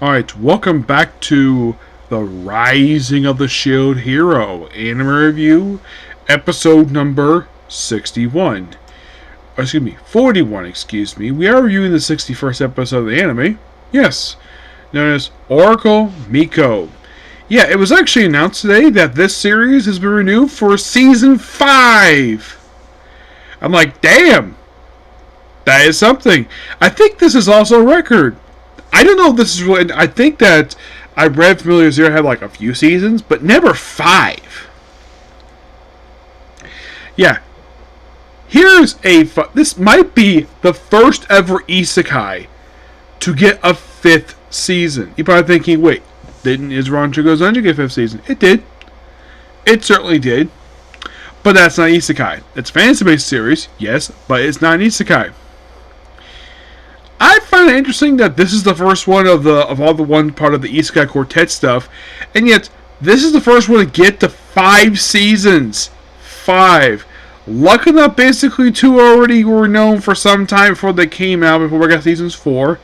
Alright, welcome back to The Rising of the Shield Hero Anime Review, episode number 61. 41, excuse me. We are reviewing the 61st episode of the anime. Yes, known as Oracle Miko. Yeah, it was actually announced today that this series has been renewed for Season 5. I'm like, damn! That is something. I think this is also a record. I don't know if this is really... I think that I read Familiar Zero had like a few seasons, but never 5. Yeah. Here's a... This might be the first ever isekai to get a 5th season. You're probably thinking, wait, didn't Izran Goes On to get a 5th season? It did. It certainly did. But that's not isekai. It's a fantasy-based series, yes, but it's not an isekai. I find it interesting that this is the first one of all the one part of the Isekai Quartet stuff, and yet this is the first one to get to 5 seasons. 5. Lucky enough, basically 2 already were known for some time before they came out, before we got seasons 4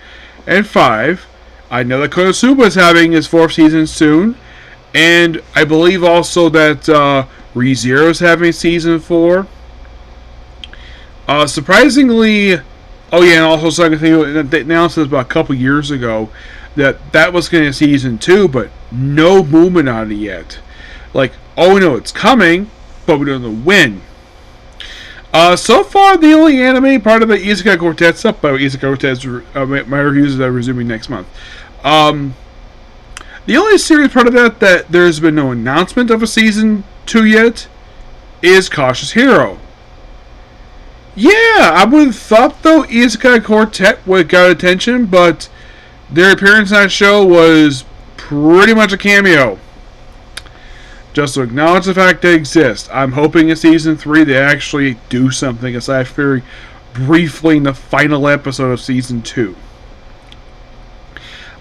and 5. I know that Konosuba is having his 4th season soon, and I believe also that ReZero is having season 4. Surprisingly... Oh yeah, and also second thing, they announced this about a couple years ago that was going to season 2, but no movement on it yet. Like, oh we know it's coming, but we don't know when. So far, the only anime part of the Isekai Quartet stuff, but Isekai Quartet, my reviews are resuming next month. The only series part of that there's been no announcement of a season 2 yet is Cautious Hero. Yeah, I would have thought, though, Isekai Quartet would have got attention, but their appearance on that show was pretty much a cameo. Just to acknowledge the fact they exist. I'm hoping in Season 3 they actually do something, aside very briefly in the final episode of Season 2.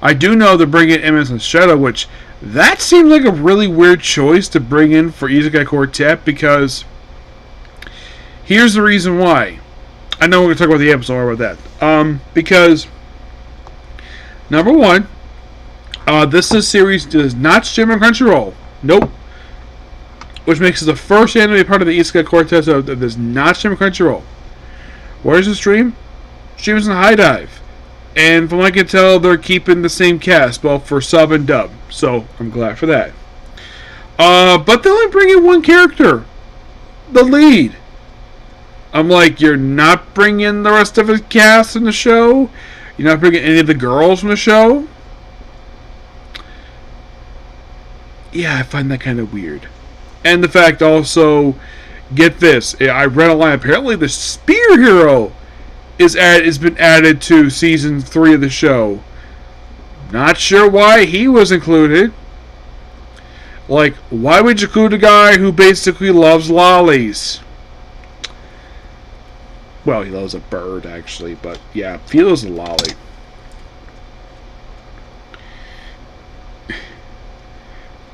I do know they're bringing in Eminence Shadow, which that seems like a really weird choice to bring in for Isekai Quartet, because... Here's the reason why. I know we're going to talk about the episode or about that. Because, number one, this series does not stream on Crunchyroll. Nope. Which makes it the first anime part of the Isekai Quartet that does not stream on Crunchyroll. Where's the stream? Streams in High Dive. And from what I can tell, they're keeping the same cast, both for sub and dub. So, I'm glad for that. But they only bring in one character. The lead. I'm like, you're not bringing the rest of the cast in the show? You're not bringing any of the girls from the show? Yeah, I find that kind of weird. And the fact also, get this, I read a line, apparently the Spear Hero has been added to Season 3 of the show. Not sure why he was included. Like, why would you include a guy who basically loves lollies? Well, he loves a bird, actually, but yeah, he loves a lolly.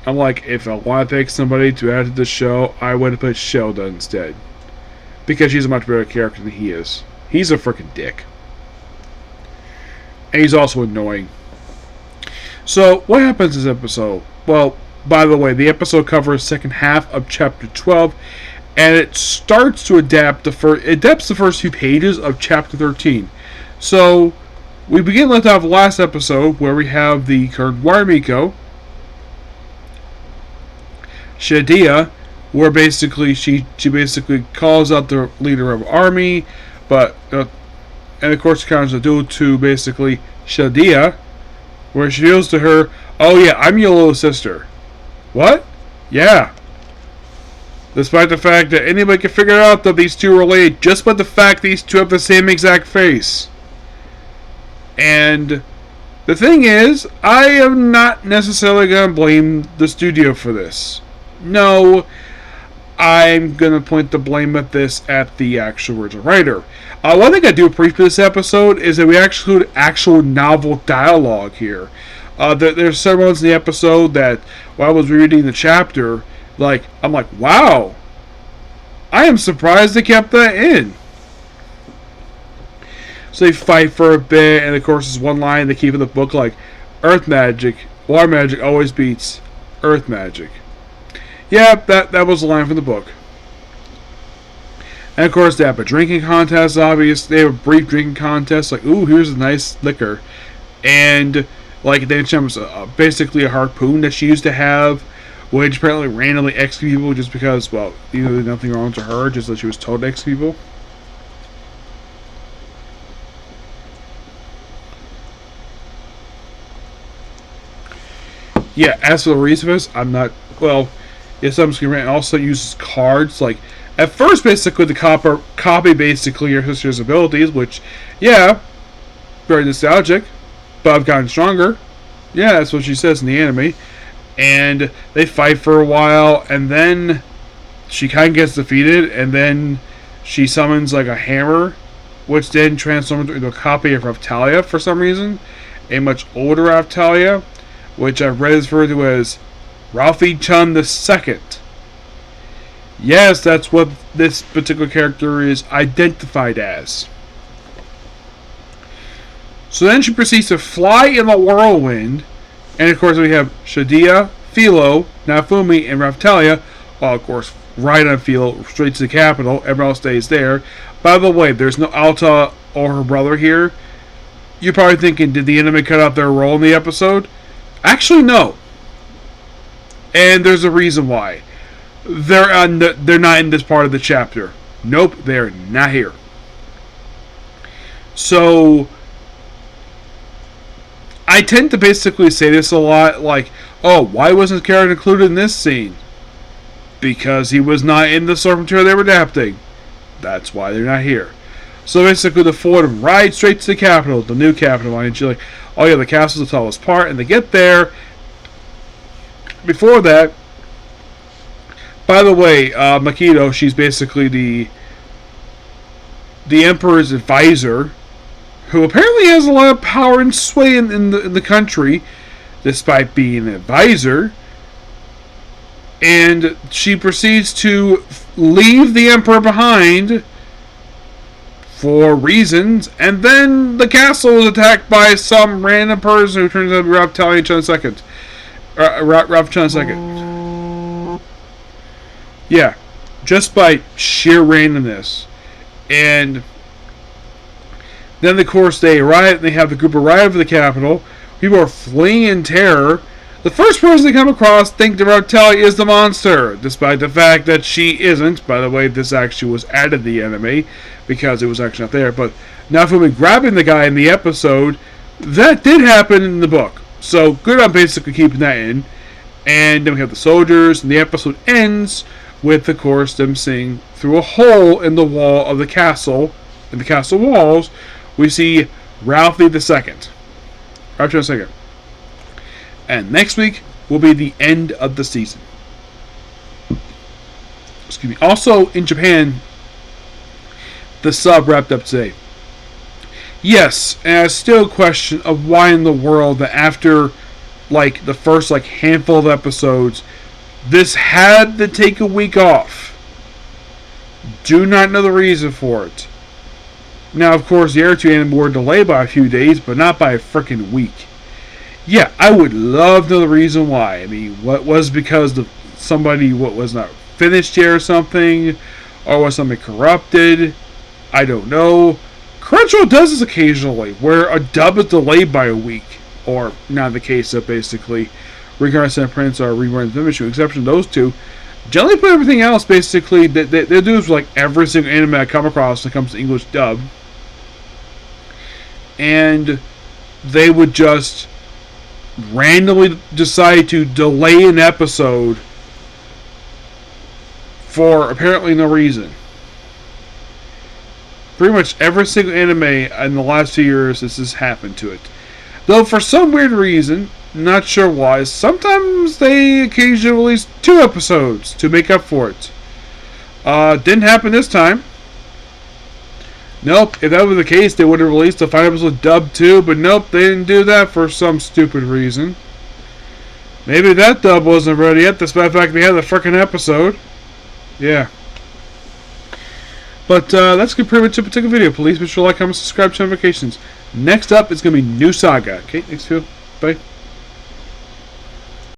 I'm like, if I want to pick somebody to add to the show, I would have put Shelda instead. Because she's a much better character than he is. He's a freaking dick. And he's also annoying. So, what happens in this episode? Well, by the way, the episode covers the second half of Chapter 12, and it starts to adapts the first few pages of Chapter 13. So, we begin left off last episode, where we have the current War Miko, Shadia, where basically she basically calls out the leader of army, but and of course it comes to basically Shadia, where she goes to her, oh yeah, I'm your little sister. What? Yeah. Despite the fact that anybody can figure out that these two are related just by the fact these two have the same exact face. And the thing is, I am not necessarily going to blame the studio for this. No, I'm going to point the blame at this at the actual original writer. One thing I do appreciate for this episode is that we actually include actual novel dialogue here. There's several moments in the episode that, while I was reading the chapter, I'm like, wow, I am surprised they kept that in. So they fight for a bit, and of course there's one line they keep in the book like, Earth magic, water magic always beats earth magic. Yeah, that was a line from the book. And of course, they have a drinking contest, obviously. They have a brief drinking contest, like, ooh, here's a nice liquor. And, like, they was basically a harpoon that she used to have, which apparently randomly execute people just because, well, there's nothing wrong to her, just that she was told to execute people. Yeah, as for the reason for this, I'm not, well, yes, I'm just going to also uses cards, like, at first, basically, the copy basically your sister's abilities, which, yeah, very nostalgic, but I've gotten stronger. Yeah, that's what she says in the anime. And they fight for a while, and then she kind of gets defeated, and then she summons, like, a hammer, which then transforms into a copy of Raftalia for some reason. A much older Raftalia, which I've read is referred to as Ralphie-chan II. Yes, that's what this particular character is identified as. So then she proceeds to fly in the whirlwind, and of course we have Shadia, Philo, Nafumi, and Raftalia, well, of course, right on Philo, straight to the capital. Everyone else stays there. By the way, there's no Alta or her brother here. You're probably thinking, did the enemy cut out their role in the episode? Actually, no. And there's a reason why. They're not in this part of the chapter. Nope, they're not here. So, I tend to basically say this a lot, like, oh, why wasn't Karen included in this scene? Because he was not in the source material they were adapting. That's why they're not here. So basically, the four of them ride straight to the capital, the new capital, and you're like, oh yeah, the castle's the tallest part, and they get there. Before that, by the way, Makito, she's basically the Emperor's advisor, who apparently has a lot of power and sway in the country, despite being an advisor. And she proceeds to leave the Emperor behind for reasons, and then the castle is attacked by some random person who turns out to be Ralph-Chan II. Ralph-Chan II. Yeah, just by sheer randomness. And then, of course, they arrive, and they have the group arrive at the capital. People are fleeing in terror. The first person they come across think that Raftalia is the monster, despite the fact that she isn't. By the way, this actually was added to the anime, because it was actually not there. But Nafumi grabbing the guy in the episode, that did happen in the book. So, good on basically keeping that in. And then we have the soldiers, and the episode ends with, of course, them seeing through a hole in the wall of the castle, in the castle walls, we see Ralphie II. Ralphie II. And next week will be the end of the season. Excuse me. Also, in Japan, the sub wrapped up today. Yes, and it's still a question of why in the world that after, like, the first, like, handful of episodes, this had to take a week off. Do not know the reason for it. Now, of course, the Air2 anime were delayed by a few days, but not by a freaking week. Yeah, I would love to know the reason why. I mean, what was because somebody was not finished yet or something, or was something corrupted? I don't know. Crunchyroll does this occasionally, where a dub is delayed by a week, or not the case of basically regardless of prints or reruns of issue, exception those two. Generally, put everything else basically they do is like every single anime I come across when it comes to English dub, and they would just randomly decide to delay an episode for apparently no reason. Pretty much every single anime in the last 2 years this has happened to it. Though for some weird reason, not sure why, sometimes they occasionally release 2 episodes to make up for it. Didn't happen this time. Nope, if that was the case, they would have released a 5 episode dub too, but nope, they didn't do that for some stupid reason. Maybe that dub wasn't ready yet, despite the fact they had the frickin' episode. Yeah. But that's pretty much a particular video. Please be sure to like, comment, subscribe, turn notifications. Next up is going to be New Saga. Okay, thanks, Phil. Bye.